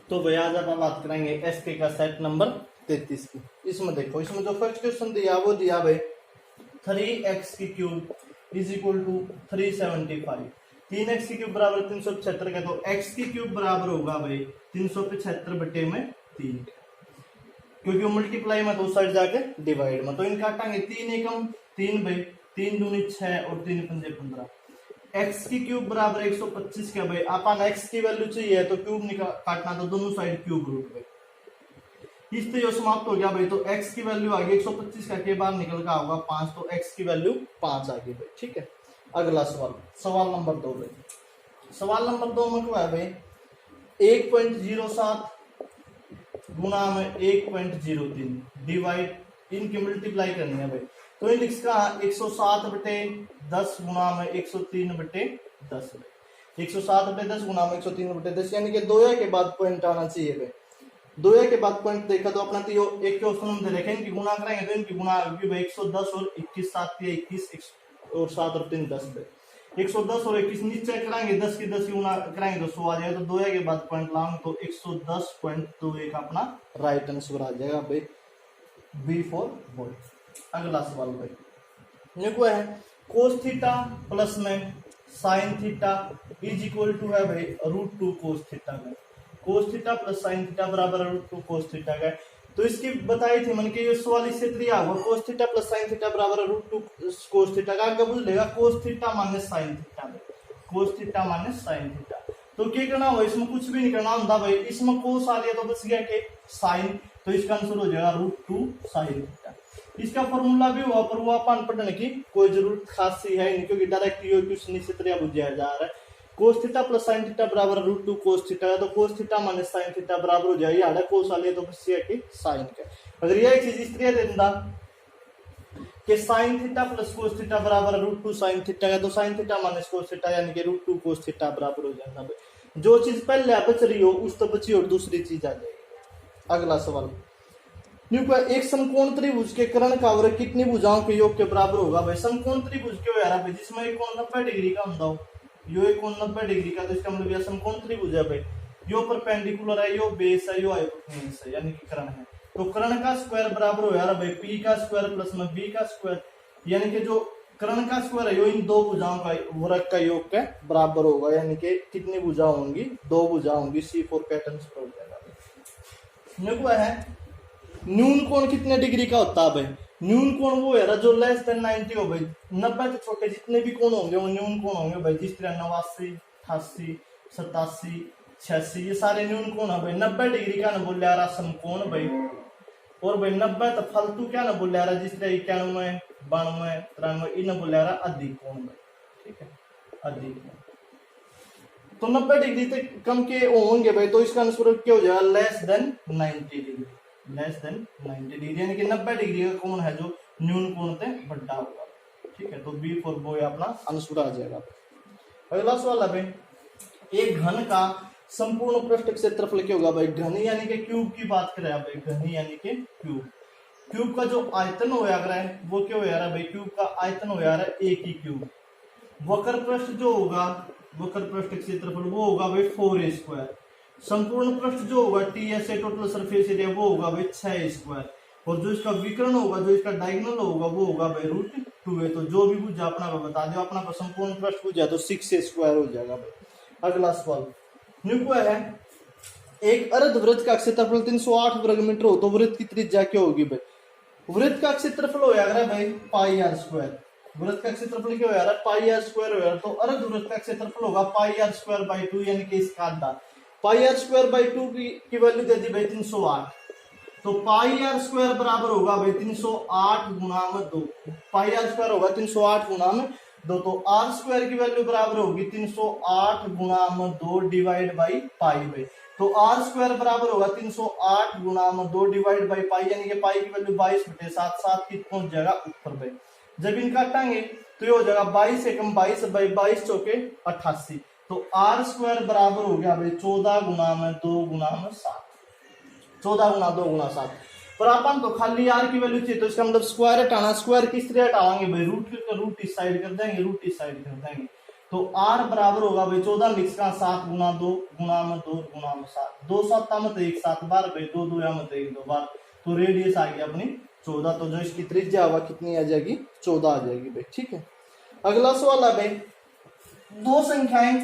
तो भाई आज अपन बात करेंगे एसके का सेट नंबर 33 की। इसमें देखो, इसमें जो फर्स्ट क्वेश्चन दिया वो दिया भाई 3x की cube is equal to 375। 3x की क्यूब बराबर 375 का, तो x की क्यूब बराबर होगा भाई 375 बटे में 3, क्योंकि वो मल्टीप्लाई में तो उस साइड जाके डिवाइड में, तो इनका काटेंगे 3 एकम 3 भाई 3 दूनी 6 और 3 पंजे 15। x की क्यूब बराबर 125 का भाई अपन x की वैल्यू चाहिए तो क्यूब काटना, तो दोनों साइड क्यूब रूट भाई। इस तो समाप्त हो गया भाई, तो x की वैल्यू आ गई 125 का, के बाहर निकल का होगा 5, तो x की वैल्यू 5 आ गई भाई। ठीक है, अगला सवाल, सवाल नंबर 2 भाई। सवाल नंबर 2 में क्या है भाई 1.07 गुना में 1.03 डिवाइड इनकी मल्टीप्लाई करनी है भाई, तो इन इसका 107 बटे 10 गुना में 103 बटे 10 भाई। 107 बटे 10 गुना में 103 बटे 10, यानी कि 2 के बाद पॉइंट आना चाहिए भाई। 2 के बाद पॉइंट देखा तो अपना तो एक क्वेश्चन हम दे रखे, इनकी गुणा करेंगे तो इनकी गुणा होगी भाई 110 और 21 7 21 और 7 और 3 10 भाई। 110 और 21 नीचे कराएंगे 10 की 10 गुना कराएंगे तो 100 आ जाएगा, तो 2 के बाद पॉइंट लाऊंगे तो 110.21 अपना राइट आंसर आ जाएगा भाई, बी फॉर बॉय। अगला सवाल भाई देखो है कोस थीटा प्लस में sine theta is equal to है भाई √2 कोस थीटा का। Cos theta plus sine theta बराबर √2 कोस थीटा का, तो इसकी बताई थी मन के ये सवाल इससे त्रिया होगा cos theta plus sine theta बराबर √2 कोस थीटा का। आगे बुझ लेगा cos theta minus sine theta में, cos theta minus sine theta, तो क्या करना हो इसमें कुछ भी नहीं करना होता भाई। इसमें कोस आ गया तो बच गया के साइन, तो इसका आंसर हो जाएगा √2 साइन थीटा। इसका फॉर्मूला भी हुआ पर वो अपन पढ़ने की कोई जरूरत खास सी है नहीं, क्योंकि डायरेक्ट ये क्वेश्चन इसी तरह बुझाया जा रहा है। Cos theta plus sine theta बराबर √2 कोस थीटा है, तो कोस थीटा माइनस साइन थीटा बराबर हो जाएगी आड़ा कोस वाले तो बस ये कि साइन का। अगर ये चीज इस तरह देता कि sine theta plus cos theta बराबर √2 साइन थीटा है, तो sine theta minus cos theta यानी कि √2 कोस थीटा बराबर हो जाएगा भाई। जो चीज पहले बच रही हो उस तो बची और दूसरी चीज आ जाएगी। अगला सवाल एक समकोण त्रिभुज के कर्ण का वर्ग कितनी भुजाओं के योग के बराबर होगा भाई। समकोण त्रिभुज के यार भाई जिसमें एक कोण 90 डिग्री का होता हो, यो एक कोण 90 डिग्री का, तो इसका मतलब यह समकोण त्रिभुज है भाई। यो परपेंडिकुलर है, यो बेस है, यो हाइपोटेन्यूज है, यानी कि कर्ण है। तो कर्ण का स्क्वायर बराबर हो यार भाई p का स्क्वायर प्लस में b का स्क्वायर, यानी कि जो कर्ण का स्क्वायर है यो इन दो भुजाओं का वर्ग का योग के बराबर होगा, यानी कि कितनी भुजा होंगी 2 भुजा होंगी। C4 पैटर्न हो जाएगा। है न्यून कोण कितने डिग्री का होता है भाई। न्यून कोण वो है जो लेस देन 90 हो भाई। 90 से छोटे जितने भी कोण होंगे वो न्यून कोण होंगे भाई, जिस तरह 89 88 87 86 ये सारे न्यून कोण है भाई। 90 डिग्री का ना बोल रहा समकोण भाई, और भाई 90 तो फालतू क्या ना बोल रहा, जिस तरह 91 92 93 इन बोल रहा अधिक कोण भाई। ठीक है, अधिक कोण तो 90 डिग्री तक कम के होंगे भाई, तो इसका आंसर क्या हो जाएगा less than 90 degree, less than 90 degree, यानी कि 90 डिग्री का कोण है जो न्यून कोण से बड़ा होगा। ठीक है, तो बी फॉर बॉय अपना आंसर आ जाएगा। अगला सवाल है भाई एक घन का संपूर्ण पृष्ठ क्षेत्रफल क्या होगा भाई। घन यानी कि क्यूब की बात करें भाई, घन यानी कि क्यूब। क्यूब का जो आयतन हो रहा है वो क्या हो रहा है भाई, क्यूब का आयतन हो रहा है एक ही क्यूब। वक्र पृष्ठ जो होगा, वक्र पृष्ठ क्षेत्रफल वो होगा भाई 4a स्क्वायर। संपूर्ण पृष्ठ जो होगा टीएस टोटल सरफेस एरिया वो होगा भाई 6 स्क्वायर, और जो इसका विकर्ण होगा जो इसका डायगोनल होगा वो होगा भाई √2a। तो जो भी बुझा अपना बता दो, अपना संपूर्ण पृष्ठ बुझा तो 6a स्क्वायर हो जाएगा भाई। अगला सवाल निको है एक अर्धवृत्त का क्षेत्रफल 308 वर्ग मीटर हो तो वृत्त की त्रिज्या क्या होगी भाई। वृत्त का क्षेत्रफल हो जाएगा भाई πr स्क्वायर। वृत्त का क्षेत्रफल क्या हो जा रहा है πr स्क्वायर हो जा रहा, तो अर्धवृत्त का क्षेत्रफल होगा πr स्क्वायर बाई 2, यानी कि इसका आधा। πr स्क्वायर बाई 2 की वैल्यू दे दी भाई 308, तो πr स्क्वायर बराबर होगा भाई 308 गुना में 2। πr स्क्वायर होगा 308 गुना में 2, तो r स्क्वायर की वैल्यू बराबर होगी 308 गुना में 2 डिवाइड बाई पाई भाई। तो r स्क्वायर बराबर होगा 308 गुना में 2 डिवाइड बाई पाई, यानी कि पाई की वैल्यू 22/7, 7 की पहुंच जाएगा ऊपर भाई। जब इनका काटेंगे तो ये हो जाएगा 22 एकम 22 बाई 22 चौके 88, तो r स्क्वायर बराबर हो गया भाई 14 गुना में 2 गुना में 7, 14 गुना 2 गुना 7। पर अपन तो खाली r की वैल्यू चाहिए, तो इसका मतलब स्क्वायर हटाना, स्क्वायर किस तरह हटाएंगे भाई, रूट इस साइड कर देंगे, रूट इस साइड कर देंगे, तो r बराबर होगा भाई 14 मिक्स का 7 गुना 2 गुना में 2 गुना में 7 2 7 मत 1 7 बार भाई 2 2 या मत 1 2 बार, तो रेडियस आ गया अपनी 14। तो जो इसकी त्रिज्या होगा कितनी आ जाएगी 14 आ जाएगी भाई। ठीक है, अगला सवाल है भाई दो संख्याएं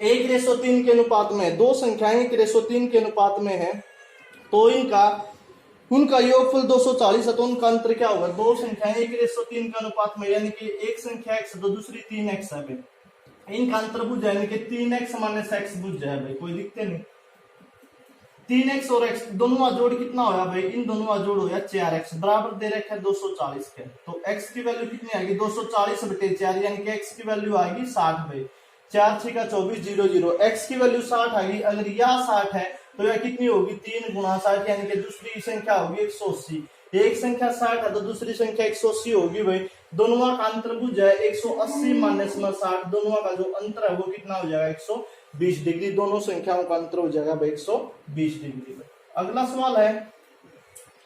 1:3 के अनुपात में है, दो संख्याएं 1:3 के अनुपात में है तो उनका योगफल 240 है, तो उनका अंतर क्या होगा। दो संख्याएं 1:3 के अनुपात में, यानी कि एक संख्या x तो दूसरी 3x है भाई, इनका अंतर बुझ जाए, यानी कि 3x माइनस x बुझ जाए भाई, कोई दिक्कत नहीं। 3x और x दोनों जोड़ कितना होया भाई, इन दोनों जोड़ होया 4x बराबर दे रखा है 240 के, तो x की वैल्यू कितनी आएगी 240/4, यानी कि x की वैल्यू आएगी 60 भाई, 4 6 का 24 0 0, x की वैल्यू 60 आएगी। अगर यह 60 है तो यह कितनी होगी 3 गुना 60, यानी कि दूसरी संख्या होगी 180। एक संख्या 60 है तो दूसरी संख्या 180 होगी भाई, दोनों का अंतर बुझ जाए 180 माइनस में 60, दोनों का जो अंतर है वो कितना हो जाएगा 120 डिग्री, दोनों संख्याओं का अंतर हो जाएगा भाई 120 डिग्री। अगला सवाल है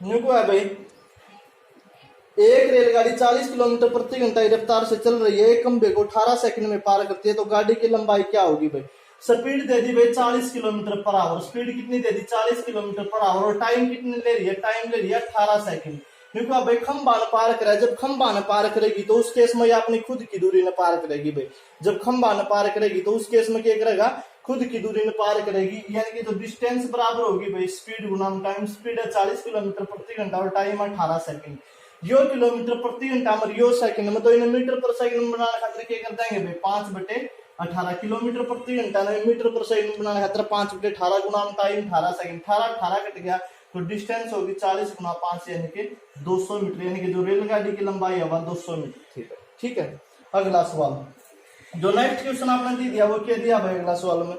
न्यूको है भाई एक रेलगाड़ी 40 किलोमीटर प्रति घंटा की रफ्तार से चल रही है, एक खंभे को 18 सेकंड में पार करती है, तो गाड़ी की लंबाई क्या होगी भाई। स्पीड दे दी भाई 40 किलोमीटर पर आवर, स्पीड कितनी दे दी 40 किलोमीटर पर आवर, और टाइम कितनी ले रही है, टाइम ले रही है 18 सेकंड। क्योंकि भाई खंभा न पार करे, जब खंभा न पार करेगी तो उस केस में ये अपनी खुद की दूरी न पार करेगी भाई, जब खंभा न पार करेगी तो उस केस में क्या करेगा खुद की दूरी न पार करेगी, यानी कि जो डिस्टेंस बराबर होगी भाई स्पीड गुना टाइम। स्पीड है 40 किलोमीटर प्रति घंटा और टाइम है 18 सेकंड। यो किलोमीटर प्रति घंटा में यो सेकंड में, तो इन्हें मीटर पर सेकंड में बनाने खातिर क्या कर देंगे भाई 5/18, किलोमीटर प्रति घंटा में मीटर पर सेकंड बनाने खातिर 5/18 गुना टाइम 18 सेकंड, 18 कट गया तो डिस्टेंस होगी 40 गुना 5 यानी कि 200 मीटर, यानी कि जो रेलगाड़ी की लंबाई है वह 200 मीटर थी। ठीक है, अगला सवाल जो नेक्स्ट क्वेश्चन आपने दे दिया वो क्या दिया भाई अगला सवाल में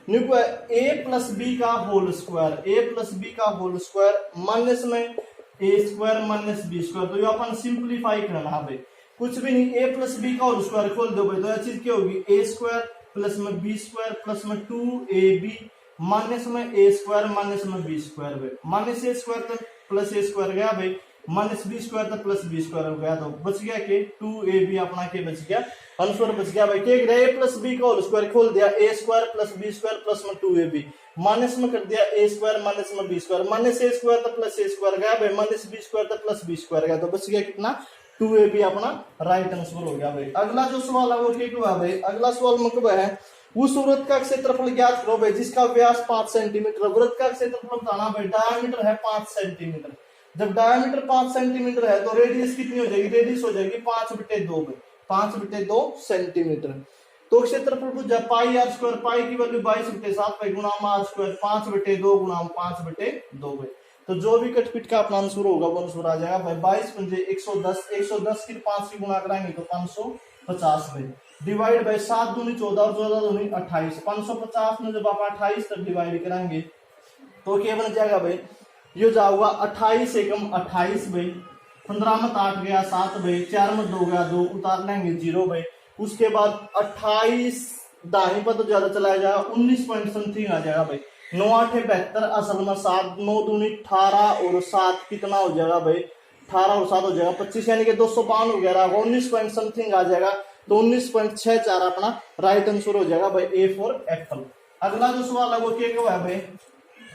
न्यूको है a प्लस बी का whole square, a plus B का होल स्क्वायर माइनस में a square minus B square, तो ये अपन सिंप्लीफाई करना है भाई, कुछ भी नहीं a प्लस बी का होल स्क्वायर खोल दो भाई, तो यह चीज क्या होगी a स्क्वायर प्लस में b स्क्वायर प्लस में 2ab माइनस में a स्क्वायर माइनस में b स्क्वायर भाई, माइनस a स्क्वायर तो प्लस a स्क्वायर गया भाई, माइनस b स्क्वायर तो प्लस b स्क्वायर हो गया, तो बच गया के 2ab अपना के बच गया आंसर बच गया भाई। क्या a प्लस बी का होल स्क्वायर खोल दिया a square plus b square plus में 2ab माइनस में कर दिया a स्क्वायर माइनस में b square, minus a square तो प्लस a स्क्वायर गया भाई, माइनस b स्क्वायर तो प्लस b स्क्वायर गया, तो बच गया कितना 2ab अपना राइट आंसर हो गया भाई। अगला जो सवाल है वो क्या है भाई, अगला सवाल मतलब है उस वृत्त का क्षेत्रफल ज्ञात करो भाई जिसका व्यास 5 सेंटीमीटर, वृत्त का क्षेत्रफल बताना भाई, डायमीटर है 5 सेंटीमीटर, जब डायमीटर 5 सेंटीमीटर है तो रेडियस कितनी हो जाएगी, रेडियस हो जाएगी 5/2 भाई, 5/2 सेंटीमीटर। तो क्षेत्रफल पूछा पाई आर स्क्वायर, पाई की वैल्यू 22/7 भाई गुना आर स्क्वायर 5/2 गुना 5/2 भाई, तो जो भी कटपिट का अपना आंसर होगा वो आंसर आ जाएगा भाई 22 पंजे 110, 110 की 5 की गुना कराएंगे तो 550 भाई, डिवाइड बाय 7 दूनी 14 और 14 दूनी 28, 550 में जब आप 28 तक डिवाइड कराएंगे तो क्या बन जाएगा भाई, ये जाऊंगा 28 एकम 28 भाई, 15 में 8 गया 7 भाई, 4 में 2 गया 2, उतार लेंगे 0 भाई, उसके बाद 28 दाहिनी पर तो ज्यादा चला जाएगा 19 पॉइंट समथिंग आ जाएगा भाई, 9 8 72 असल में 7 9 दूनी 18 और 7 कितना हो जाएगा भाई 18 और 7 हो जाएगा 25, यानी कि 252 हो गया 19 पॉइंट समथिंग आ जाएगा, तो 19.64 अपना राइट आंसर हो जाएगा भाई ए फॉर एप्पल। अगला जो सवाल है वो क्या है भाई,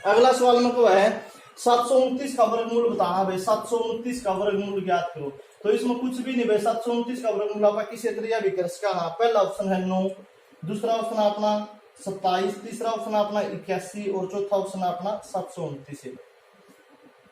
अगला सवाल में क्या है 729 का वर्गमूल बताना भाई, 729 का वर्गमूल ज्ञात करो, तो इसमें कुछ भी नहीं भाई 729 का वर्गमूल आप किसी तरीका भी कर सकते हैं। पहला ऑप्शन है 9, दूसरा ऑप्शन है अपना 27, तीसरा ऑप्शन है अपना 81 और चौथा ऑप्शन है अपना 729 है।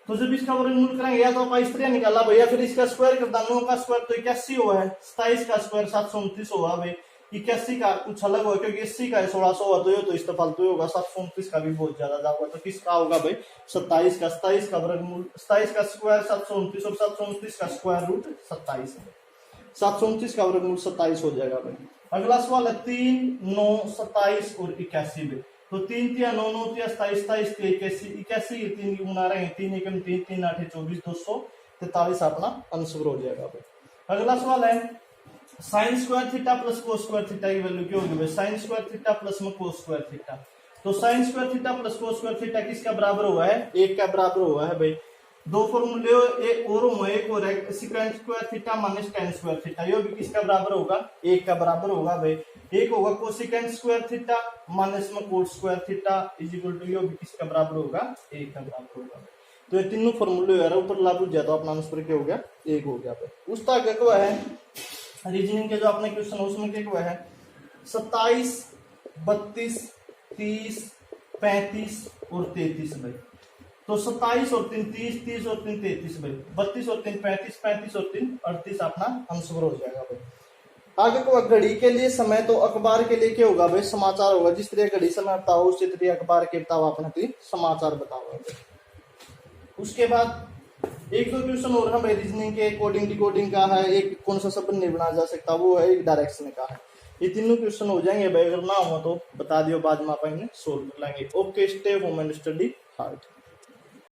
तो जब इसका वर्गमूल करेंगे या तो आप इस तरह निकाला भैया, फिर इसका स्क्वायर कर देना, 9 का स्क्वायर तो 81 हुआ है, 27 का स्क्वायर 729 हुआ भाई, 81 का कुछ अलग होगा क्योंकि 80 का 1600 हुआ, तो ये तो इस फालतू होगा, 729 का भी बहुत ज्यादा जाएगा, तो किसका होगा भाई 27 का, 27 का वर्गमूल 27 का स्क्वायर 729 और 729 का स्क्वायर रूट 27 है, 729 का वर्गमूल 27 हो जाएगा भाई। अगला सवाल है 3 9 27 और 81 में, तो 3 3 9 9 27 27 81 3 की गुना रहे 3 एकम 3 3 8 24 243 अपना आंसर हो जाएगा भाई। अगला सवाल है sine square theta plus cos square theta की वैल्यू क्या होगी भाई, साइन स्क्वायर थीटा प्लस में कोस स्क्वायर थीटा, तो sine square theta plus cos square theta किसका बराबर हुआ है 1 का बराबर हुआ है भाई, दो फॉर्मूले हो, एक और है secant square theta minus tan square theta, ये भी किसका बराबर होगा, एक का बराबर होगा भाई। एक होगा कोसिकेंड स्क्वायर थीटा माइनस में cot square theta is equal to, ये भी किसका बराबर होगा, एक का बराबर होगा। तो ये तीनों फॉर्मूले यार ऊपर लागू किया तो अपना आंसर क्या हो गया, एक हो गया भाई। उस तरह क्या है रीजनिंग के जो अपने क्वेश्चन है उसमें क्या है 27, 32, 30, 35 और 33 भाई। तो 27 और 3 30, 30 और 3 33 भाई, 32 और 3 35, 35 और 3 38 अपना आंसर हो जाएगा भाई। आगे को घड़ी के लिए समय, तो अखबार के लिए क्या होगा भाई, समाचार होगा। जिस तरह घड़ी समय बताओ उसी तरह अखबार के बताओ अपने समाचार बताओ। उसके बाद एक दो क्वेश्चन और है भाई रीजनिंग के, कोडिंग डिकोडिंग का है, एक कौन सा शब्द नहीं बनाया जा सकता वो है, एक डायरेक्शन का है। ये तीनों क्वेश्चन हो जाएंगे भाई, अगर ना हो तो बता दियो, बाद में अपन सोल्व कर लेंगे। Okay, stay home and study hard.